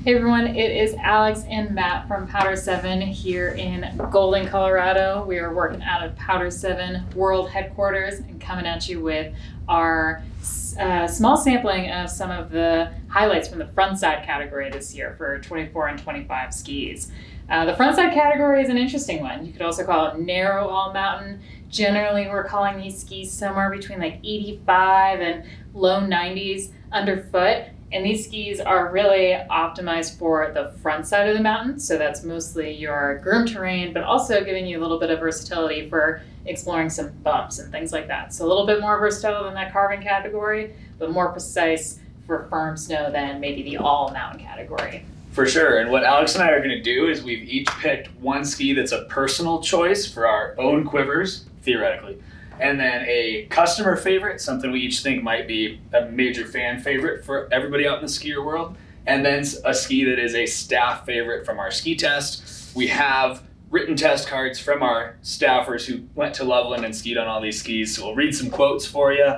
Hey everyone, it is Alex and Matt from Powder7 here in Golden, Colorado. We are working out of Powder7 World Headquarters and coming at you with our small sampling of some of the highlights from the Frontside category this year for 24 and 25 skis. The Frontside category is an interesting one. You could also call it narrow all mountain. Generally, we're calling these skis somewhere between like 85 and low 90s underfoot. And these skis are really optimized for the front side of the mountain. So that's mostly your groom terrain, but also giving you a little bit of versatility for exploring some bumps and things like that. So a little bit more versatile than that carving category, but more precise for firm snow than maybe the all mountain category. For sure. And what Alex and I are going to do is we've each picked one ski that's a personal choice for our own quivers, theoretically. And then a customer favorite, something we each think might be a major fan favorite for everybody out in the skier world. And then a ski that is a staff favorite from our ski test. We have written test cards from our staffers who went to Loveland and skied on all these skis. So we'll read some quotes for you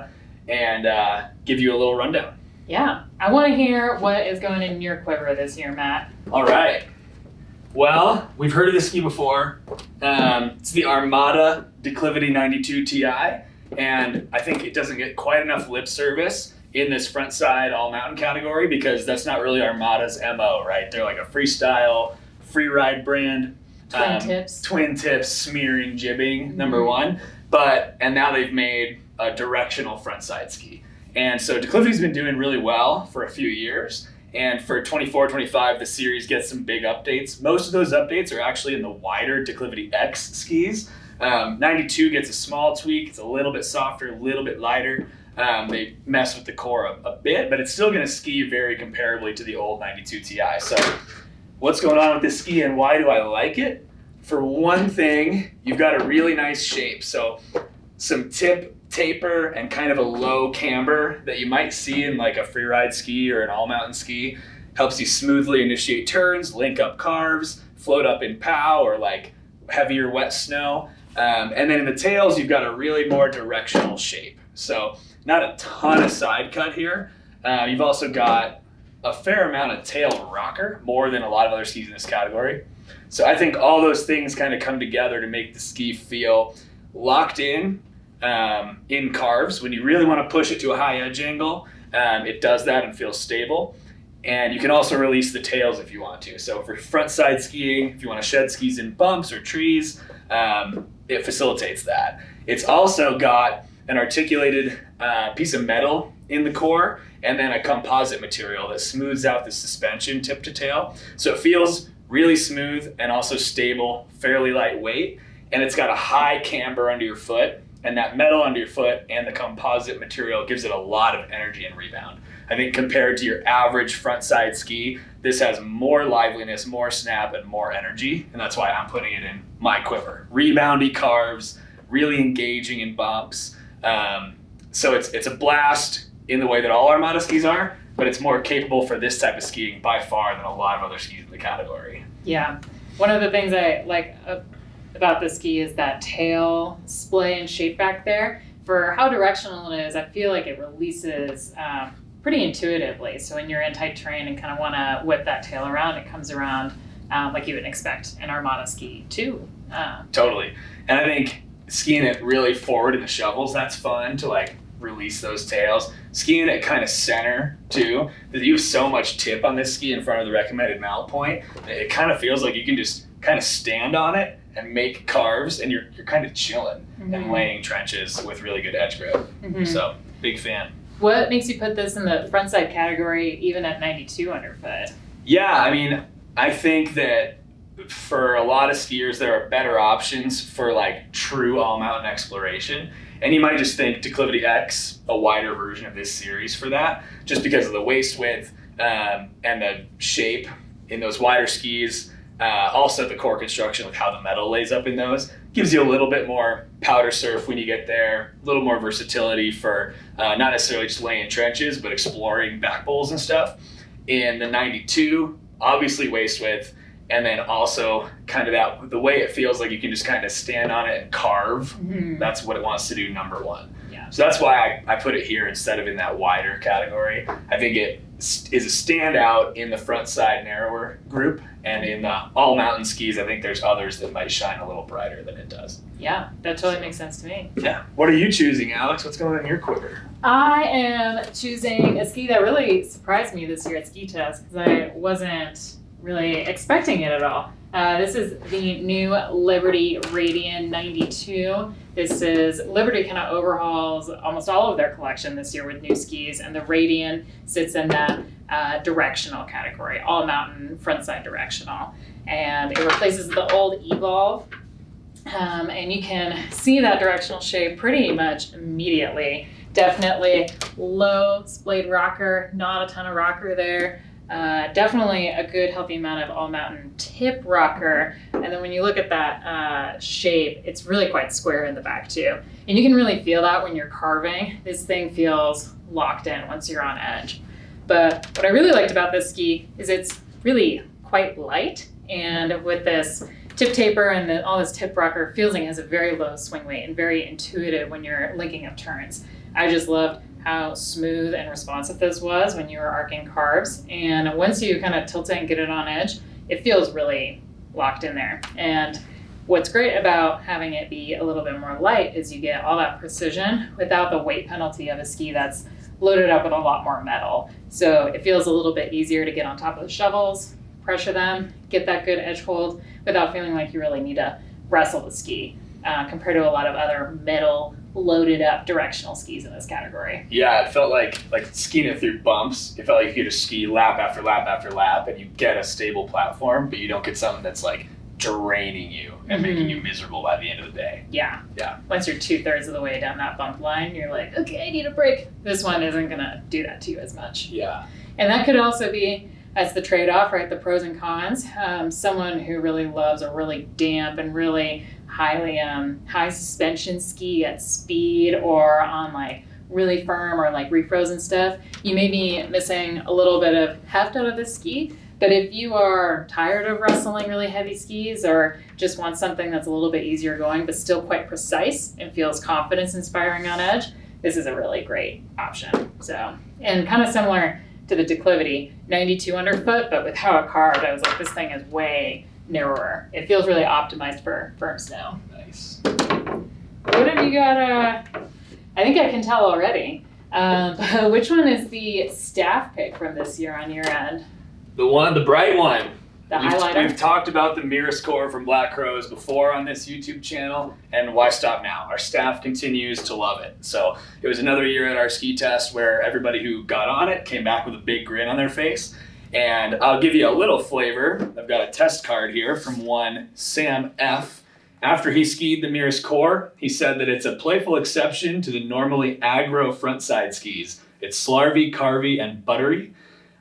and give you a little rundown. Yeah. I want to hear what is going in your quiver this year, Matt. All right. Well, we've heard of this ski before. It's the Armada Declivity 92 Ti, and I think it doesn't get quite enough lip service in this front side all mountain category because that's not really Armada's MO, right? They're like a freestyle, free ride brand. Twin tips, smearing, jibbing, number one. And now they've made a directional front side ski. And so Declivity's been doing really well for a few years. And for 24-25, the series gets some big updates. Most of those updates are actually in the wider Declivity X skis. 92 gets a small tweak. It's a little bit softer, a little bit lighter. They mess with the core a bit, but it's still going to ski very comparably to the old 92 Ti. So what's going on with this ski and why do I like it? For one thing, you've got a really nice shape. So some taper and kind of a low camber that you might see in like a free ride ski or an all mountain ski helps you smoothly initiate turns, link up carves, float up in pow or like heavier wet snow. And then in the tails, you've got a really more directional shape. So not a ton of side cut here. You've also got a fair amount of tail rocker, more than a lot of other skis in this category. So I think all those things kind of come together to make the ski feel locked in carves. When you really want to push it to a high edge angle, it does that and feels stable. And you can also release the tails if you want to. So for front side skiing, if you want to shed skis in bumps or trees, it facilitates that. It's also got an articulated piece of metal in the core and then a composite material that smooths out the suspension tip to tail. So it feels really smooth and also stable, fairly lightweight, and it's got a high camber under your foot. And that metal under your foot and the composite material gives it a lot of energy and rebound. I think compared to your average front side ski, this has more liveliness, more snap, and more energy. And that's why I'm putting it in my quiver. Reboundy carves, really engaging in bumps. So it's a blast in the way that all Armada skis are, but it's more capable for this type of skiing by far than a lot of other skis in the category. Yeah. One of the things I like about this ski is that tail splay and shape back there. For how directional it is, I feel like it releases pretty intuitively. So when you're in tight terrain and kind of want to whip that tail around, it comes around like you would expect an Armada ski too. Totally. And I think skiing it really forward in the shovels, that's fun to like release those tails. Skiing it kind of center too, that you have so much tip on this ski in front of the recommended mount point, it kind of feels like you can just kind of stand on it and make carves and you're kind of chilling and laying trenches with really good edge grip. So big fan. What makes you put this in the frontside category even at 92 underfoot? Yeah, I mean, I think that for a lot of skiers, there are better options for like true all mountain exploration. And you might just think Declivity X, a wider version of this series for that, just because of the waist width and the shape in those wider skis. Also the core construction with how the metal lays up in those gives you a little bit more powder surf when you get there, a little more versatility for not necessarily just laying trenches, but exploring back bowls and stuff. In the 92, obviously waist width, and then also kind of that, the way it feels like you can just kind of stand on it and carve. That's what it wants to do, number one. Yeah. So that's why I put it here instead of in that wider category. I think it is a standout in the front side narrower group, and in the all mountain skis, I think there's others that might shine a little brighter than it does. Yeah, that totally makes sense to me. Yeah. What are you choosing, Alex? What's going on in your quiver? I am choosing a ski that really surprised me this year at Ski Test because I wasn't really expecting it at all. This is the new Liberty Radian 92. This is Liberty kind of overhauls almost all of their collection this year with new skis, and the Radian sits in that directional category, all mountain, frontside directional. And it replaces the old Evolve. And you can see that directional shape pretty much immediately. Definitely low splayed rocker, not a ton of rocker there. Definitely a good healthy amount of all mountain tip rocker. And then when you look at that shape, it's really quite square in the back too. And you can really feel that when you're carving. This thing feels locked in once you're on edge. But what I really liked about this ski is it's really quite light. And with this tip taper and all this tip rocker, feels like it has a very low swing weight and very intuitive when you're linking up turns. I just loved how smooth and responsive this was when you were arcing carves. And once you kind of tilt it and get it on edge, it feels really locked in there. And what's great about having it be a little bit more light is you get all that precision without the weight penalty of a ski that's loaded up with a lot more metal. So it feels a little bit easier to get on top of the shovels, pressure them, get that good edge hold without feeling like you really need to wrestle the ski compared to a lot of other metal loaded up directional skis in this category. Yeah, it felt like skiing it through bumps. It felt like you could just ski lap after lap after lap, and you get a stable platform, but you don't get something that's like draining you and making you miserable by the end of the day. Yeah. Yeah. Once you're 2/3 of the way down that bump line, you're like, okay, I need a break. This one isn't gonna do that to you as much. Yeah. And that could also be, as the trade-off, right, the pros and cons. Someone who really loves a really damp and really highly high suspension ski at speed or on like really firm or like refrozen stuff, you may be missing a little bit of heft out of the ski. But if you are tired of wrestling really heavy skis or just want something that's a little bit easier going but still quite precise and feels confidence inspiring on edge, this is a really great option. So, and kind of similar to the Declivity, 92 underfoot, but with how it carved, I was like, this thing is way narrower. It feels really optimized for firm snow. Nice. What have you got? I think I can tell already. Which one is the staff pick from this year on your end? The bright one. The highlighter? We've talked about the Mirus core from Black Crows before on this YouTube channel, and why stop now? Our staff continues to love it. So it was another year at our ski test where everybody who got on it came back with a big grin on their face. And I'll give you a little flavor. I've got a test card here from one Sam F. After he skied the Mirus core, he said that it's a playful exception to the normally aggro frontside skis. It's slarvy, carvy, and buttery.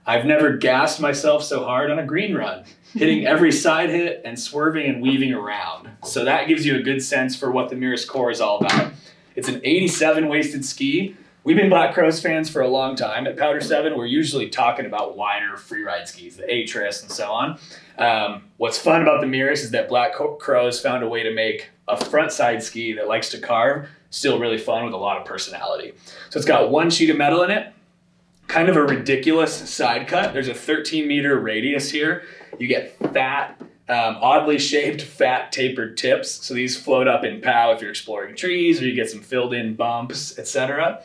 I've never gassed myself so hard on a green run, hitting every side hit and swerving and weaving around. So that gives you a good sense for what the Mirus core is all about. It's an 87 waisted ski. We've been Black Crows fans for a long time. At Powder7, we're usually talking about wider freeride skis, the Atris and so on. What's fun about the Mirus is that Black Crows found a way to make a frontside ski that likes to carve still really fun with a lot of personality. So it's got one sheet of metal in it, kind of a ridiculous side cut. There's a 13-meter radius here. You get fat, oddly shaped, fat tapered tips. So these float up in POW if you're exploring trees or you get some filled in bumps, etc.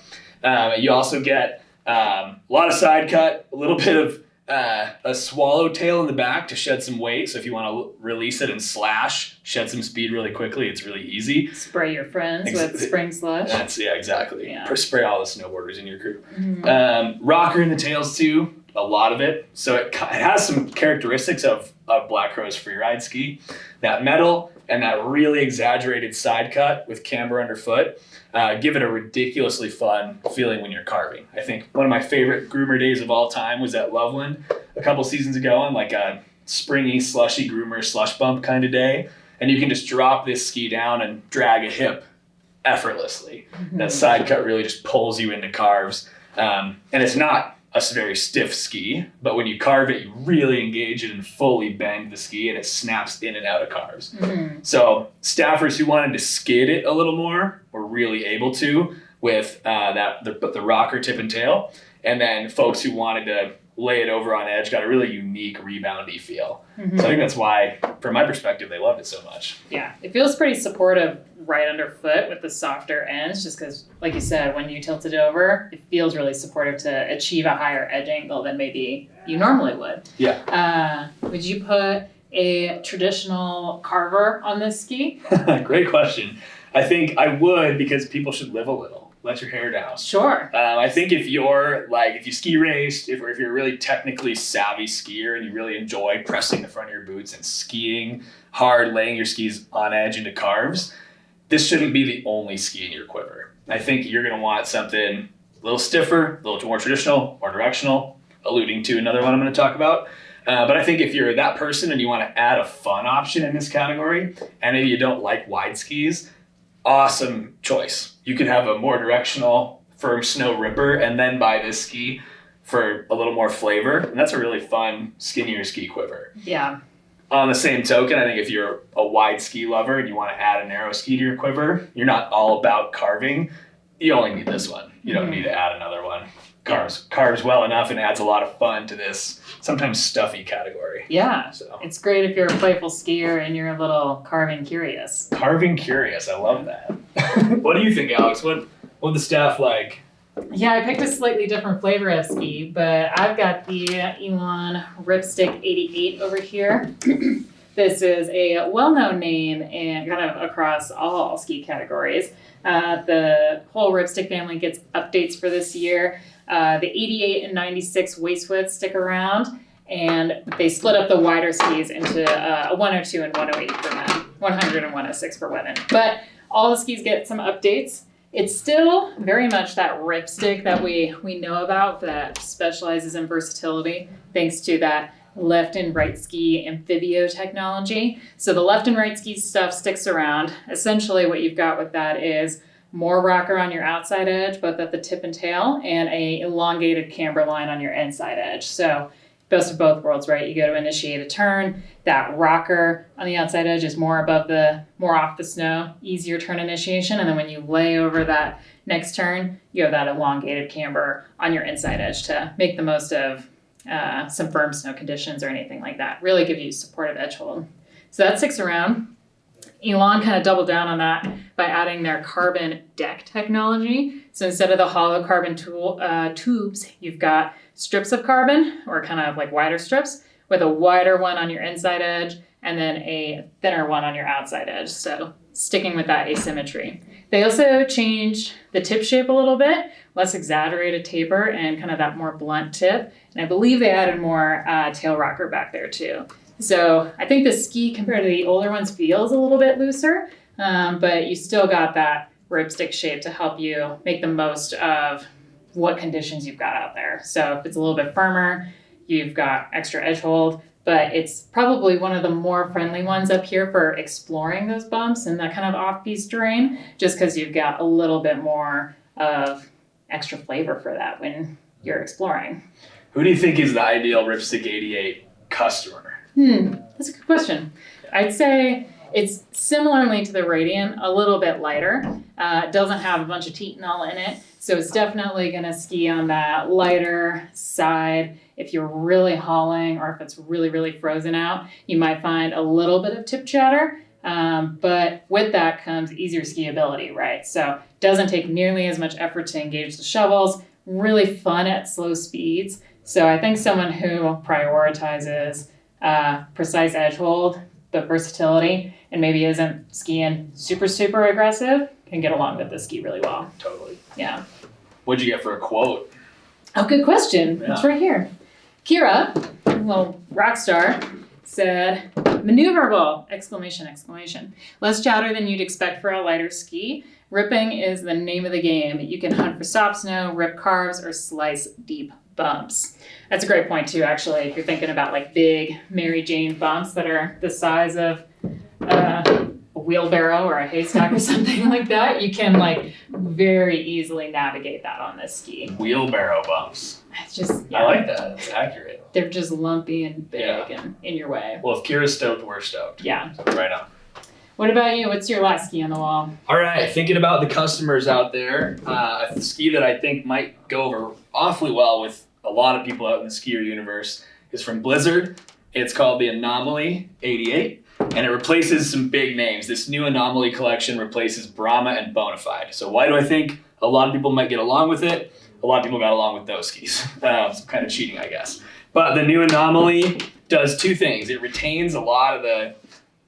You also get a lot of side cut, a little bit of a swallowtail in the back to shed some weight. So if you want to release it and slash, shed some speed really quickly, it's really easy. Spray your friends with spring slush. Yeah, exactly. Yeah. Spray all the snowboarders in your crew. Mm-hmm. Rocker in the tails too, a lot of it. So it has some characteristics of Black Crow's freeride ski. That metal and that really exaggerated side cut with camber underfoot give it a ridiculously fun feeling when you're carving. I think one of my favorite groomer days of all time was at Loveland a couple seasons ago on like a springy, slushy groomer slush bump kind of day. And you can just drop this ski down and drag a hip effortlessly. Mm-hmm. That side cut really just pulls you into carves. And it's not a very stiff ski, but when you carve it, you really engage it and fully bend the ski and it snaps in and out of carves. Mm-hmm. So staffers who wanted to skid it a little more were really able to with the rocker tip and tail. And then folks who wanted to lay it over on edge, got a really unique reboundy feel. Mm-hmm. So I think that's why, from my perspective, they loved it so much. Yeah, it feels pretty supportive right underfoot with the softer ends, just because, like you said, when you tilt it over, it feels really supportive to achieve a higher edge angle than maybe you normally would. Yeah. Would you put a traditional carver on this ski? Great question. I think I would, because people should live a little. Let your hair down. Sure. I think if you ski raced, if you're a really technically savvy skier and you really enjoy pressing the front of your boots and skiing hard, laying your skis on edge into carves, this shouldn't be the only ski in your quiver. I think you're going to want something a little stiffer, a little more traditional, more directional, alluding to another one I'm going to talk about. But I think if you're that person and you want to add a fun option in this category, and maybe you don't like wide skis, awesome choice. You could have a more directional, firm snow ripper and then buy this ski for a little more flavor. And that's a really fun, skinnier ski quiver. Yeah. On the same token, I think if you're a wide ski lover and you want to add a narrow ski to your quiver, you're not all about carving, you only need this one. You don't need to add another one. Carves well enough and adds a lot of fun to this sometimes stuffy category. Yeah. So It's great if you're a playful skier and you're a little carving curious. carving curious, I love that. What do you think, Alex? What the staff like? Yeah, I picked a slightly different flavor of ski, but I've got the Elan Ripstick 88 over here. This is a well-known name and kind of across all ski categories. The whole Ripstick family gets updates for this year. The 88 and 96 waist widths stick around, and they split up the wider skis into a 102 and 108 for men, 100 and 106 for women. But all the skis get some updates. It's still very much that Ripstick that we know about that specializes in versatility, thanks to that left and right ski amphibio technology. So the left and right ski stuff sticks around. Essentially what you've got with that is more rocker on your outside edge, both at the tip and tail, and a elongated camber line on your inside edge. So best of both worlds, right? You go to initiate a turn, that rocker on the outside edge is more off the snow, easier turn initiation. And then when you lay over that next turn, you have that elongated camber on your inside edge to make the most of some firm snow conditions or anything like that. Really give you supportive edge hold. So that sticks around. Elan kind of doubled down on that by adding their carbon deck technology. So instead of the hollow carbon tubes, you've got strips of carbon, or kind of like wider strips, with a wider one on your inside edge and then a thinner one on your outside edge. So sticking with that asymmetry. They also changed the tip shape a little bit, less exaggerated taper and kind of that more blunt tip. And I believe they added more tail rocker back there too. So I think the ski compared to the older ones feels a little bit looser, but you still got that ripstick shape to help you make the most of what conditions you've got out there. So if it's a little bit firmer, you've got extra edge hold, but it's probably one of the more friendly ones up here for exploring those bumps and that kind of off-piste terrain, just because you've got a little bit more of extra flavor for that when you're exploring. Who do you think is the ideal Ripstick 88 customer? That's a good question. I'd say it's similarly to the Radian, a little bit lighter. It doesn't have a bunch of titanol in it, so it's definitely going to ski on that lighter side. If you're really hauling or if it's really, really frozen out, you might find a little bit of tip chatter, but with that comes easier skiability, right? So it doesn't take nearly as much effort to engage the shovels, really fun at slow speeds. So I think someone who prioritizes precise edge hold, but versatility, and maybe isn't skiing super, super aggressive, can get along with this ski really well. Totally. Yeah. What'd you get for a quote? Oh, good question. Yeah. It's right here. Kira, a little rock star, said, maneuverable, exclamation, exclamation. Less chatter than you'd expect for a lighter ski. Ripping is the name of the game. You can hunt for soft snow, rip carves, or slice deep bumps. That's a great point too, actually. If you're thinking about like big Mary Jane bumps that are the size of a wheelbarrow or a haystack or something like that, you can like very easily navigate that on this ski. Wheelbarrow bumps. It's just, yeah, I like that. It's accurate. they're just lumpy and big and in your way. Well, if Kira's stoked, we're stoked. Yeah. So right on. What about you? What's your last ski on the wall? All right, thinking about the customers out there, a ski that I think might go over awfully well with a lot of people out in the skier universe is from Blizzard. It's called the Anomaly 88, and it replaces some big names. This new Anomaly collection replaces Brahma and Bonafide. So why do I think a lot of people might get along with it? A lot of people got along with those skis. Some kind of cheating, I guess. But the new Anomaly does two things. It retains a lot of the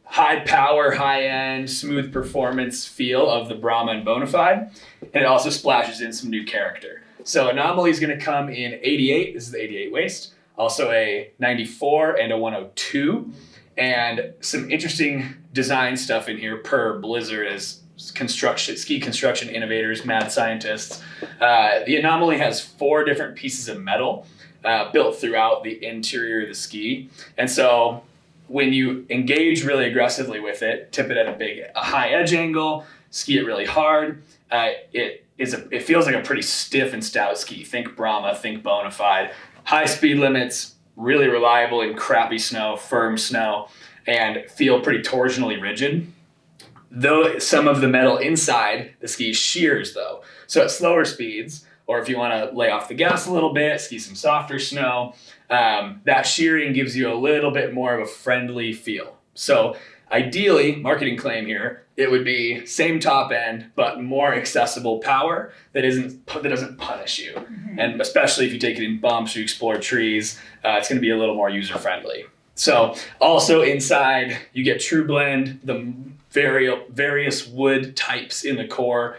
high power, high end, smooth performance feel of the Brahma and Bonafide, and it also splashes in some new character. So Anomaly is going to come in 88. This is the 88 waist. Also a 94 and a 102, and some interesting design stuff in here per Blizzard as ski construction innovators, mad scientists. The Anomaly has 4 different pieces of metal built throughout the interior of the ski, and so when you engage really aggressively with it, tip it at a high edge angle, ski it really hard, it feels like a pretty stiff and stout ski. Think Brahma, think Bonafide. High speed limits, really reliable in crappy snow, firm snow, and feel pretty torsionally rigid. Though some of the metal inside the ski shears though. So at slower speeds, or if you want to lay off the gas a little bit, ski some softer snow, that shearing gives you a little bit more of a friendly feel. So ideally, marketing claim here, it would be same top end, but more accessible power that doesn't punish you. Mm-hmm. And especially if you take it in bumps, you explore trees, it's going to be a little more user friendly. So also inside, you get True Blend, the various wood types in the core.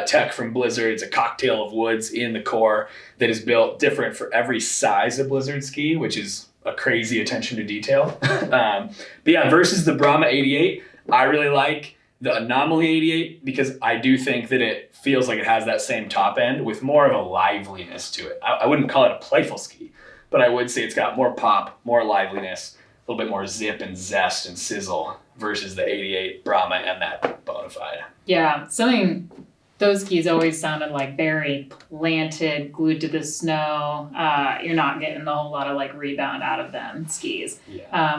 Tech from Blizzard. It's a cocktail of woods in the core that is built different for every size of Blizzard ski, which is a crazy attention to detail. But yeah, versus the Brahma 88, I really like the Anomaly 88 because I do think that it feels like it has that same top end with more of a liveliness to it. I wouldn't call it a playful ski, but I would say it's got more pop, more liveliness, a little bit more zip and zest and sizzle versus the 88 Brahma and that Bonafide. Yeah, those skis always sounded like very planted, glued to the snow. You're not getting a whole lot of like rebound out of them skis,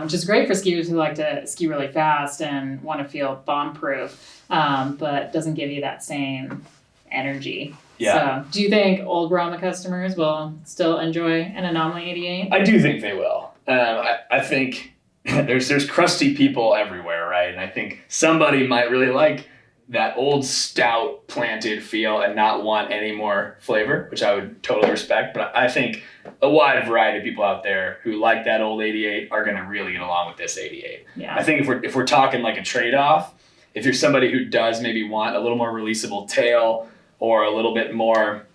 which is great for skiers who like to ski really fast and want to feel bomb-proof, but doesn't give you that same energy. Yeah. So, do you think old Brahma customers will still enjoy an Anomaly 88? I do think they will. I think there's crusty people everywhere, right? And I think somebody might really like that old stout planted feel and not want any more flavor, which I would totally respect. But I think a wide variety of people out there who like that old 88 are going to really get along with this 88. Yeah. I think if we're talking like a trade-off, if you're somebody who does maybe want a little more releasable tail or a little bit more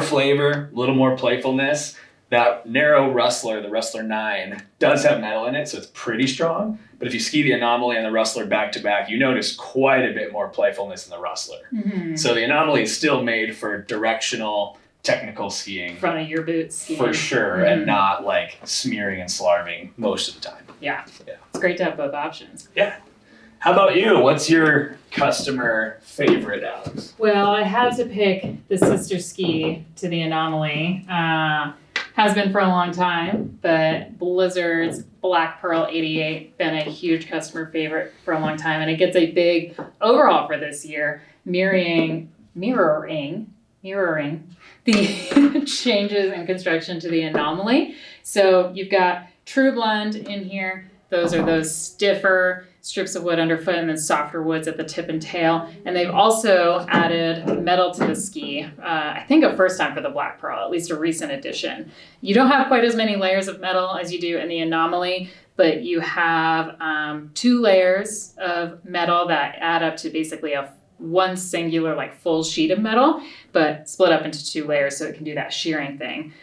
flavor, a little more playfulness, that narrow Rustler, the Rustler 9, does have metal in it, so it's pretty strong. But if you ski the Anomaly and the Rustler back to back, you notice quite a bit more playfulness in the Rustler. Mm-hmm. So the Anomaly is still made for directional, technical skiing. Front of your boots skiing. For sure, mm-hmm. And not like smearing and slarving most of the time. Yeah. It's great to have both options. Yeah. How about you? What's your customer favorite, Alex? Well, I had to pick the sister ski to the Anomaly. Has been for a long time, but Blizzard's Black Pearl 88 been a huge customer favorite for a long time, and it gets a big overhaul for this year, mirroring the changes in construction to the Anomaly. So you've got True Blend in here. Those are those stiffer strips of wood underfoot and then softer woods at the tip and tail. And they've also added metal to the ski. I think a first time for the Black Pearl, at least a recent addition. You don't have quite as many layers of metal as you do in the Anomaly, but you have 2 layers of metal that add up to basically one singular like full sheet of metal, but split up into 2 layers so it can do that shearing thing.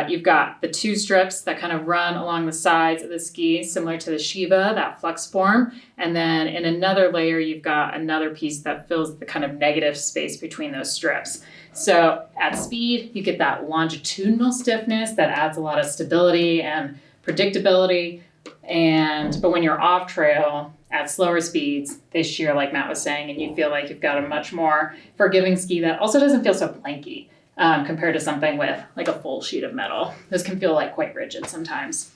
You've got the 2 strips that kind of run along the sides of the ski, similar to the Shiva, that flex form. And then in another layer, you've got another piece that fills the kind of negative space between those strips. So at speed, you get that longitudinal stiffness that adds a lot of stability and predictability. But when you're off trail at slower speeds, they shear like Matt was saying, and you feel like you've got a much more forgiving ski that also doesn't feel so planky. Compared to something with like a full sheet of metal. Those can feel like quite rigid sometimes.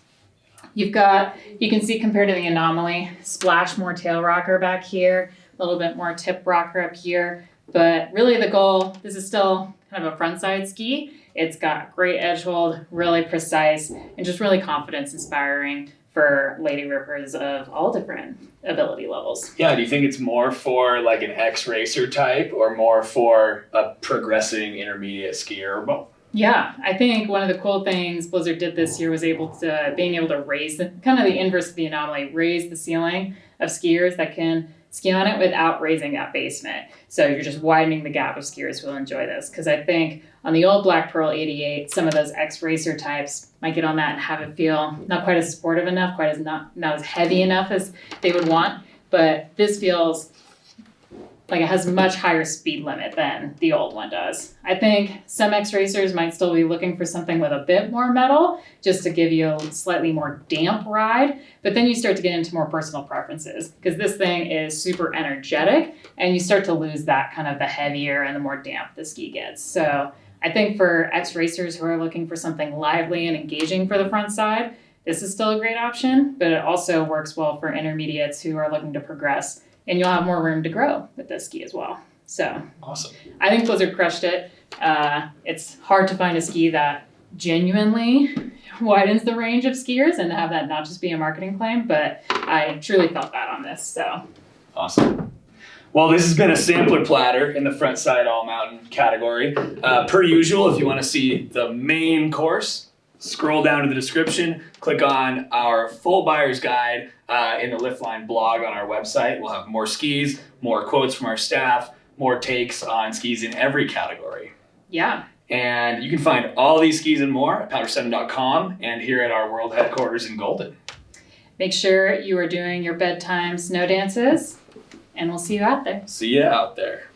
You can see compared to the Anomaly, splash more tail rocker back here, a little bit more tip rocker up here. But really the goal, this is still kind of a frontside ski, It's got great edge hold, really precise, and just really confidence inspiring for lady rippers of all different ability levels. Yeah, do you think it's more for like an X-racer type or more for a progressing intermediate skier or both? Yeah, I think one of the cool things Blizzard did this year was being able to raise kind of the inverse of the Anomaly, raise the ceiling of skiers that can ski on it without raising that basement. So you're just widening the gap of skiers who will enjoy this. Because I think on the old Black Pearl 88, some of those X-Racer types might get on that and have it feel not quite as sportive enough, not as heavy enough as they would want. But this feels like it has a much higher speed limit than the old one does. I think some X-Racers might still be looking for something with a bit more metal, just to give you a slightly more damp ride, but then you start to get into more personal preferences, because this thing is super energetic, and you start to lose that kind of the heavier and the more damp the ski gets. So I think for X-Racers who are looking for something lively and engaging for the front side, this is still a great option, but it also works well for intermediates who are looking to progress, and you'll have more room to grow with this ski as well. So awesome. I think Blizzard crushed it. It's hard to find a ski that genuinely widens the range of skiers and have that not just be a marketing claim, but I truly felt that on this. So awesome. Well, this has been a sampler platter in the Frontside all mountain category. Per usual, if you want to see the main course, scroll down to the description, click on our full buyer's guide in the Liftline blog on our website. We'll have more skis, more quotes from our staff, more takes on skis in every category. yeah. And you can find all these skis and more at powder7.com and here at our world headquarters in Golden. Make sure you are doing your bedtime snow dances, and we'll see you out there. See you out there.